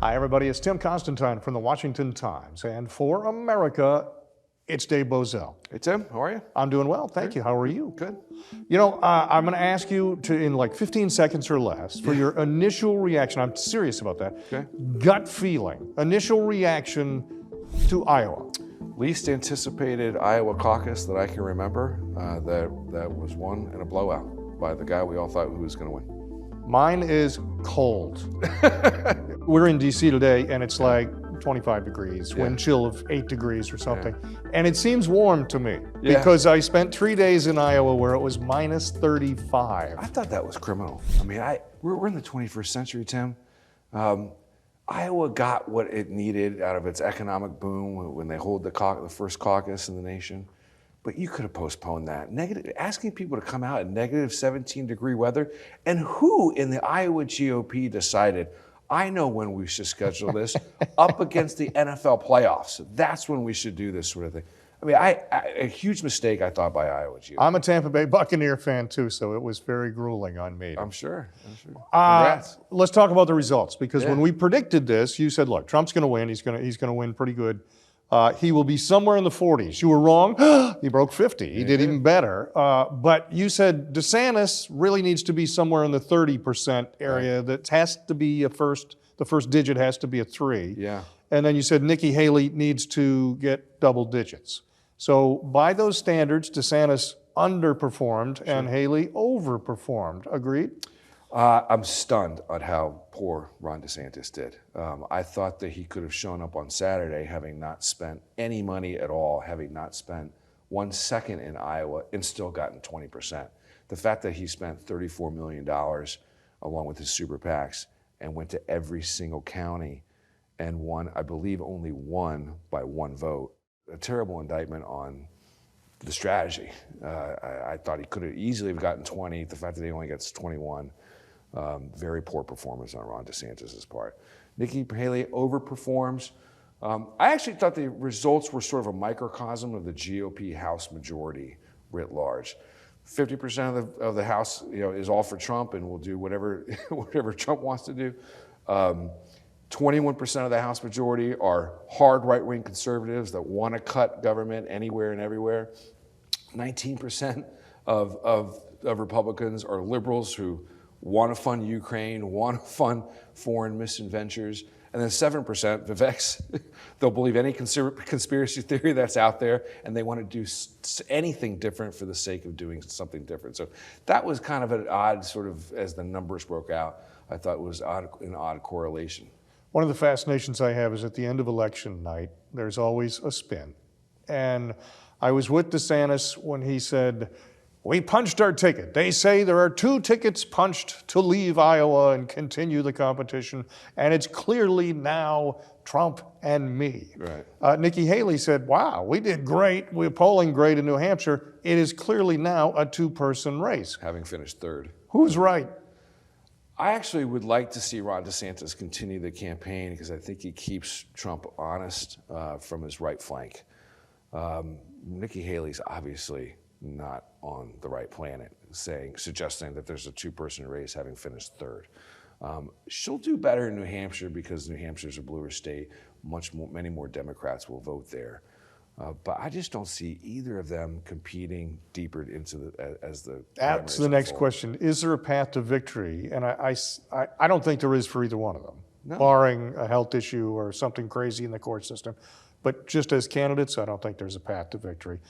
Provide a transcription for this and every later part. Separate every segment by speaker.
Speaker 1: Hi, everybody. It's Tim Constantine from the Washington Times. And for America, it's Dave Bozell.
Speaker 2: Hey, Tim. How are you?
Speaker 1: I'm doing well. Thank you. How are you?
Speaker 2: Good.
Speaker 1: You know, I'm going to ask you to, in like 15 seconds or less, for your initial reaction. I'm serious about that.
Speaker 2: Okay.
Speaker 1: Gut feeling, initial reaction to Iowa.
Speaker 2: Least anticipated Iowa caucus that I can remember. That was won in a blowout by the guy we all thought who was going to win.
Speaker 1: Mine is cold. We're in D.C. today, and it's like 25 degrees, wind chill of 8 degrees or something. And it seems warm to me because I spent 3 days in Iowa where it was minus 35.
Speaker 2: I thought that was criminal. I mean, we're in the 21st century, Tim. Iowa got what it needed out of its economic boom when they hold the first caucus in the nation. But you could have postponed that. Asking people to come out in negative 17-degree weather. And who in the Iowa GOP decided, I know when we should schedule this, up against the NFL playoffs. That's when we should do this sort of thing. I mean, a huge mistake, I thought, by Iowa GOP.
Speaker 1: I'm a Tampa Bay Buccaneer fan, too, so it was very grueling on me.
Speaker 2: I'm sure. Congrats.
Speaker 1: Let's talk about the results, because when we predicted this, you said, look, Trump's going to win. He's going to win pretty good. He will be somewhere in the 40s. You were wrong. He broke 50. He did even better. But you said DeSantis really needs to be somewhere in the 30% area. That has to be the first digit has to be a 3.
Speaker 2: Yeah.
Speaker 1: And then you said Nikki Haley needs to get double digits. So by those standards, DeSantis underperformed and Haley overperformed. Agreed?
Speaker 2: I'm stunned at how poor Ron DeSantis did. I thought that he could have shown up on Saturday having not spent any money at all, having not spent 1 second in Iowa, and still gotten 20%. The fact that he spent $34 million along with his super PACs and went to every single county and won, I believe, only won by 1 vote. A terrible indictment on the strategy. I thought he could have easily have gotten 20. The fact that he only gets 21. Very poor performance on Ron DeSantis' part. Nikki Haley overperforms. I actually thought the results were sort of a microcosm of the GOP House majority writ large. 50% of the House, is all for Trump and will do whatever Trump wants to do. 21% of the House majority are hard right-wing conservatives that want to cut government anywhere and everywhere. 19% of Republicans are liberals who want to fund Ukraine, want to fund foreign misadventures. And then 7%, Vivek's, they'll believe any conspiracy theory that's out there, and they want to do anything different for the sake of doing something different. So that was kind of an odd sort of, as the numbers broke out, I thought it was an odd correlation.
Speaker 1: One of the fascinations I have is at the end of election night, there's always a spin. And I was with DeSantis when he said, we punched our ticket. They say there are 2 tickets punched to leave Iowa and continue the competition, and it's clearly now Trump and me.
Speaker 2: Right.
Speaker 1: Nikki Haley said, wow, we did great. We're polling great in New Hampshire. It is clearly now a 2-person race.
Speaker 2: Having finished 3rd.
Speaker 1: Who's right?
Speaker 2: I actually would like to see Ron DeSantis continue the campaign because I think he keeps Trump honest from his right flank. Nikki Haley's obviously not on the right planet, suggesting that there's a 2-person race having finished 3rd. She'll do better in New Hampshire because New Hampshire's a bluer state. Many more Democrats will vote there. But I just don't see either of them competing deeper into as the.
Speaker 1: That's the next question. Is there a path to victory? And I don't think there is for either one of them, barring a health issue or something crazy in the court system. But just as candidates, I don't think there's a path to victory.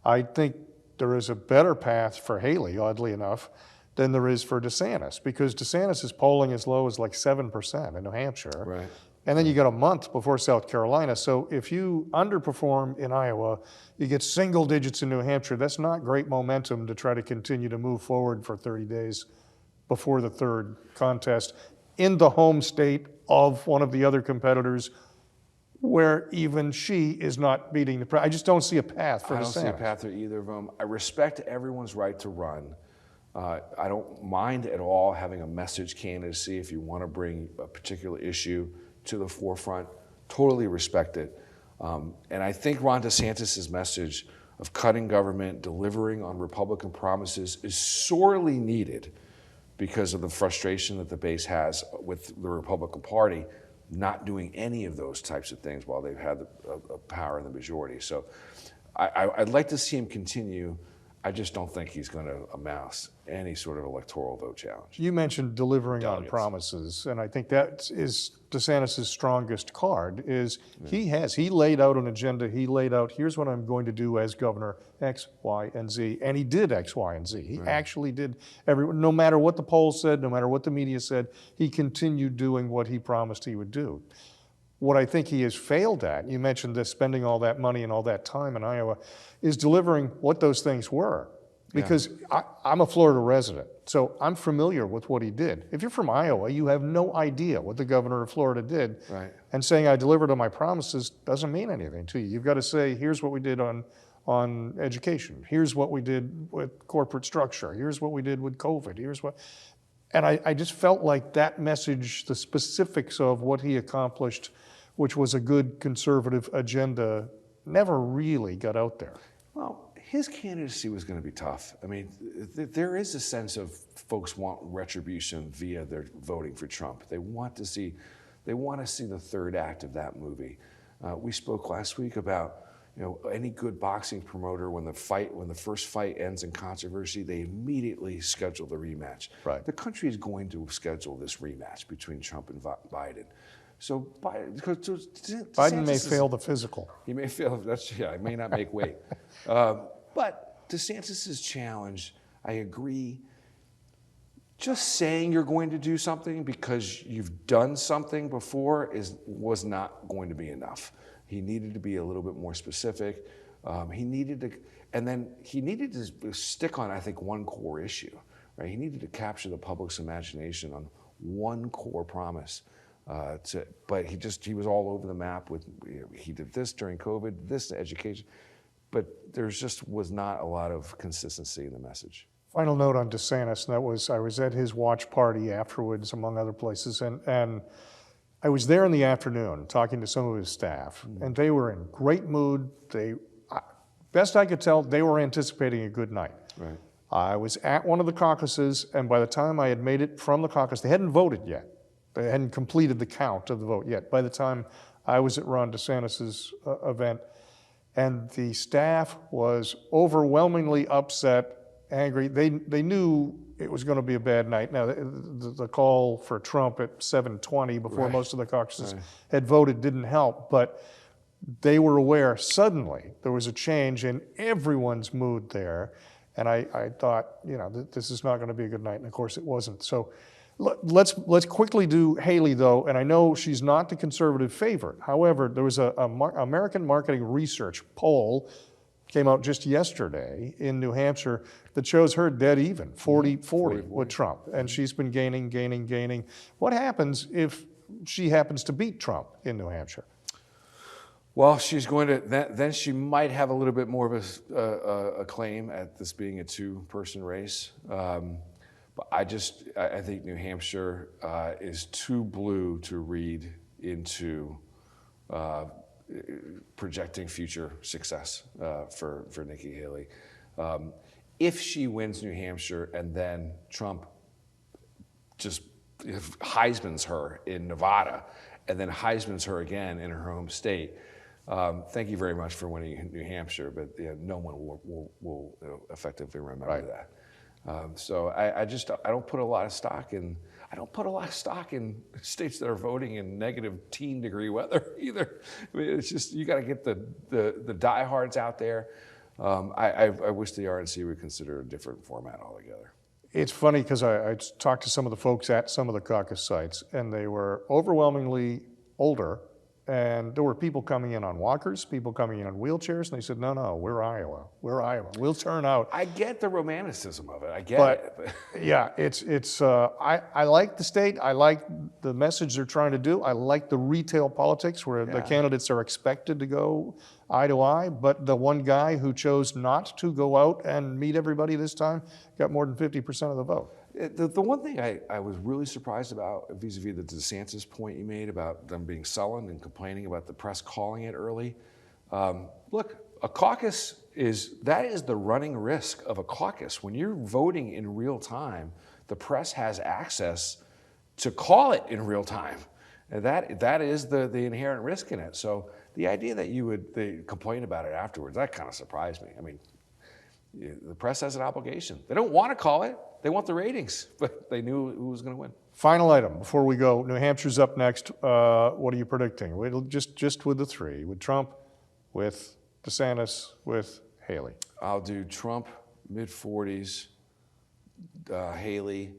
Speaker 1: I think there is a better path for Haley, oddly enough, than there is for DeSantis, because DeSantis is polling as low as like 7% in New Hampshire.
Speaker 2: Right.
Speaker 1: And then you got a month before South Carolina. So if you underperform in Iowa, you get single digits in New Hampshire. That's not great momentum to try to continue to move forward for 30 days before the 3rd contest in the home state of one of the other competitors, where even she is not beating the. I just don't see a path for DeSantis.
Speaker 2: I don't see a path for either of them. I respect everyone's right to run. I don't mind at all having a message candidacy if you want to bring a particular issue to the forefront. Totally respect it. And I think Ron DeSantis' message of cutting government, delivering on Republican promises is sorely needed because of the frustration that the base has with the Republican Party. not doing any of those types of things while they've had the power and the majority. So I'd like to see him continue. I just don't think he's going to amass any sort of electoral vote challenge.
Speaker 1: You mentioned delivering on
Speaker 2: Delegates.
Speaker 1: promises, and I think that is DeSantis' strongest card. He laid out an agenda. He laid out, here's what I'm going to do as governor, X, Y, and Z, and he did X, Y, and Z. He actually did no matter what the polls said, no matter what the media said, he continued doing what he promised he would do. What I think he has failed at, you mentioned this, spending all that money and all that time in Iowa, is delivering what those things were. Because I'm a Florida resident, so I'm familiar with what he did. If you're from Iowa, you have no idea what the governor of Florida did.
Speaker 2: Right.
Speaker 1: And saying I delivered on my promises doesn't mean anything to you. You've got to say, here's what we did on education. Here's what we did with corporate structure. Here's what we did with COVID. Here's what. And I just felt like that message, the specifics of what he accomplished, which was a good conservative agenda, never really got out there.
Speaker 2: Well, his candidacy was going to be tough. I mean, there is a sense of folks want retribution via their voting for Trump. They want to see the third act of that movie. We spoke last week about, any good boxing promoter, when the first fight ends in controversy, they immediately schedule the rematch.
Speaker 1: Right.
Speaker 2: The country is going to schedule this rematch between Trump and Biden. So Biden
Speaker 1: may fail the physical.
Speaker 2: He may fail. He may not make weight. But DeSantis' challenge, I agree. Just saying you're going to do something because you've done something before was not going to be enough. He needed to be a little bit more specific. He needed to stick on, I think, one core issue. Right? He needed to capture the public's imagination on one core promise. But he was all over the map with, he did this during COVID, this education, but there just was not a lot of consistency in the message.
Speaker 1: Final note on DeSantis, and that was, I was at his watch party afterwards, among other places, and I was there in the afternoon talking to some of his staff, and they were in great mood. Best I could tell, they were anticipating a good night.
Speaker 2: Right.
Speaker 1: I was at one of the caucuses, and by the time I had made it from the caucus, they hadn't voted yet. They hadn't completed the count of the vote yet. By the time I was at Ron DeSantis' event, and the staff was overwhelmingly upset, angry. They knew it was going to be a bad night. Now, the call for Trump at 7:20 before most of the caucuses had voted didn't help, but they were aware suddenly there was a change in everyone's mood there. And I thought, this is not going to be a good night. And of course it wasn't. So let's quickly do Haley, though. And I know she's not the conservative favorite. However, there was a American Marketing Research poll came out just yesterday in New Hampshire that shows her dead even, 40-40 with Trump. And she's been gaining. What happens if she happens to beat Trump in New Hampshire?
Speaker 2: Well, she's going to, then she might have a little bit more of a claim at this being a two-person race. But I think New Hampshire is too blue to read into projecting future success for Nikki Haley. If she wins New Hampshire and then Trump just Heisman's her in Nevada and then Heisman's her again in her home state, thank you very much for winning New Hampshire, but no one will effectively remember that. So I don't put a lot of stock in. I don't put a lot of stock in states that are voting in -10 degree weather either. I mean, it's just you got to get the diehards out there. I wish the RNC would consider a different format altogether.
Speaker 1: It's funny because I talked to some of the folks at some of the caucus sites, and they were overwhelmingly older. And there were people coming in on walkers, people coming in on wheelchairs, and they said, no, we're Iowa. We'll turn out.
Speaker 2: I get the romanticism of it. I get it.
Speaker 1: Yeah, I like the state. I like the message they're trying to do. I like the retail politics where the candidates are expected to go eye to eye. But the one guy who chose not to go out and meet everybody this time got more than 50% of the vote.
Speaker 2: The one thing I was really surprised about vis-a-vis the DeSantis point you made about them being sullen and complaining about the press calling it early. Look, a caucus is the running risk of a caucus. When you're voting in real time, the press has access to call it in real time. And that is the inherent risk in it. So the idea that they complain about it afterwards, that kind of surprised me. I mean, the press has an obligation. They don't want to call it. They want the ratings, but they knew who was going to win.
Speaker 1: Final item before we go. New Hampshire's up next. What are you predicting? Just with the three, with Trump, with DeSantis, with Haley.
Speaker 2: I'll do Trump, mid-40s, Haley,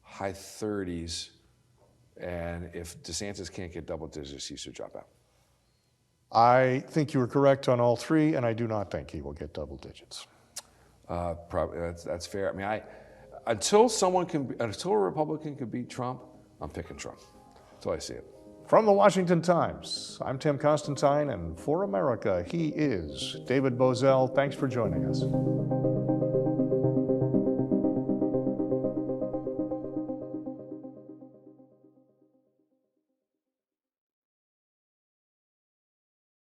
Speaker 2: high 30s, and if DeSantis can't get double digits, he should drop out.
Speaker 1: I think you were correct on all three, and I do not think he will get double digits.
Speaker 2: Probably that's fair. I mean, until a Republican can beat Trump, I'm picking Trump. That's how I see it.
Speaker 1: From the Washington Times, I'm Tim Constantine, and for America, he is David Bozell. Thanks for joining us.